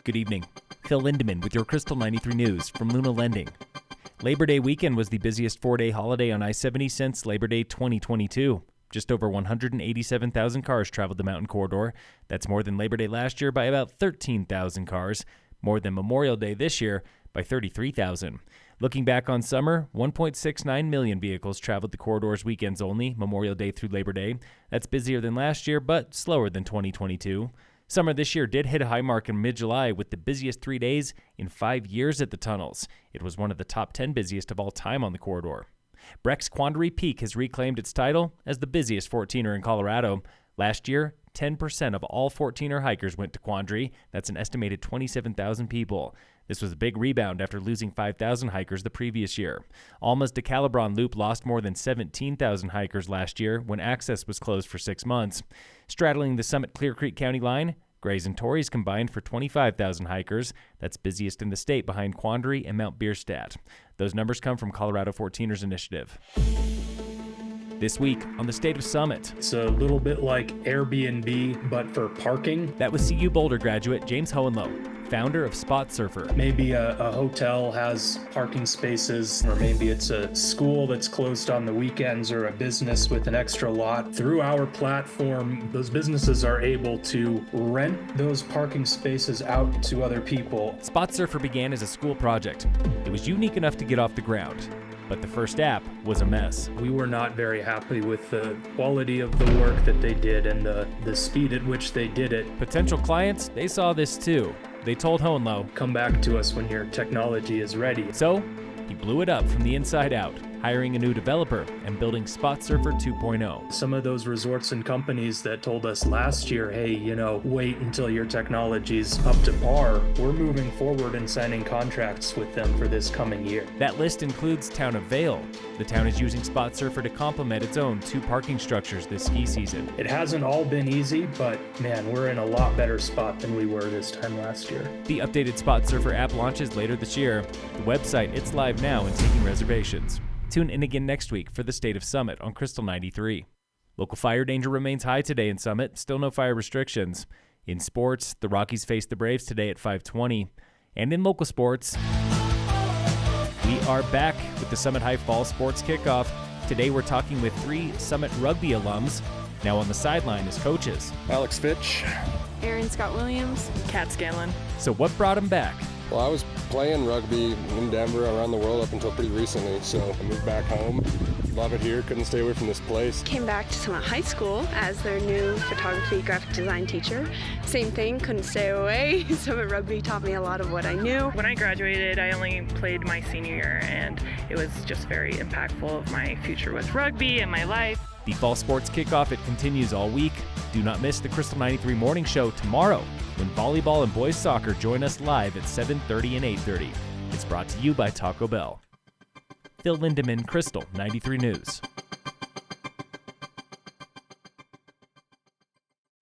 Good evening. Phil Lindemann with your Krystal 93 News from Luna Lending. Labor Day weekend was the busiest four-day holiday on I-70 since Labor Day 2022. Just over 187,000 cars traveled the Mountain Corridor. That's more than Labor Day last year by about 13,000 cars, more than Memorial Day this year by 33,000. Looking back on summer, 1.69 million vehicles traveled the corridors weekends only, Memorial Day through Labor Day. That's busier than last year, but slower than 2022. Summer this year did hit a high mark in mid-July with the busiest 3 days in 5 years at the tunnels. It was one of the top 10 busiest of all time on the corridor. Breck's Quandary Peak has reclaimed its title as the busiest 14er in Colorado. Last year, 10% of all 14er hikers went to Quandary. That's an estimated 27,000 people. This was a big rebound after losing 5,000 hikers the previous year. Alma's DeCalibron Loop lost more than 17,000 hikers last year when access was closed for 6 months. Straddling the Summit-Clear Creek County line, Grays and Torreys combined for 25,000 hikers. That's busiest in the state behind Quandary and Mount Bierstadt. Those numbers come from Colorado 14ers Initiative. This week on the State of Summit. It's a little bit like Airbnb, but for parking. That was CU Boulder graduate James Hohenlohe, founder of Spot Surfer. Maybe a hotel has parking spaces, or maybe it's a school that's closed on the weekends, or a business with an extra lot. Through our platform, those businesses are able to rent those parking spaces out to other people. Spot Surfer began as a school project. It was unique enough to get off the ground, but the first app was a mess. We were not very happy with the quality of the work that they did and the speed at which they did it. Potential clients, they saw this too. They told Hohenlohe, "Come back to us when your technology is ready." So he blew it up from the inside out, hiring a new developer and building Spot Surfer 2.0. Some of those resorts and companies that told us last year, hey, wait until your technology's up to par, we're moving forward and signing contracts with them for this coming year. That list includes Town of Vail. The town is using Spot Surfer to complement its own 2 parking structures this ski season. It hasn't all been easy, but man, we're in a lot better spot than we were this time last year. The updated Spot Surfer app launches later this year. The website, it's live now and taking reservations. Tune in again next week for the State of Summit on Krystal 93. Local fire danger remains high today in Summit, still no fire restrictions. In sports, the Rockies face the Braves today at 5:20. And in local sports, we are back with the Summit High Fall Sports Kickoff. Today we're talking with 3 Summit Rugby alums, now on the sideline as coaches. Alex Fitch. Aaron Scott Williams. Kat Scanlon. So what brought them back? Well, I was playing rugby in Denver, around the world up until pretty recently, so I moved back home. Love it here, couldn't stay away from this place. Came back to Summit High School as their new photography graphic design teacher. Same thing, couldn't stay away. Summit Rugby taught me a lot of what I knew. When I graduated, I only played my senior year, and it was just very impactful of my future with rugby and my life. The Fall Sports Kickoff, it continues all week. Do not miss the Krystal 93 Morning Show tomorrow when volleyball and boys soccer join us live at 7:30 and 8:30. It's brought to you by Taco Bell. Phil Lindemann, Krystal 93 News.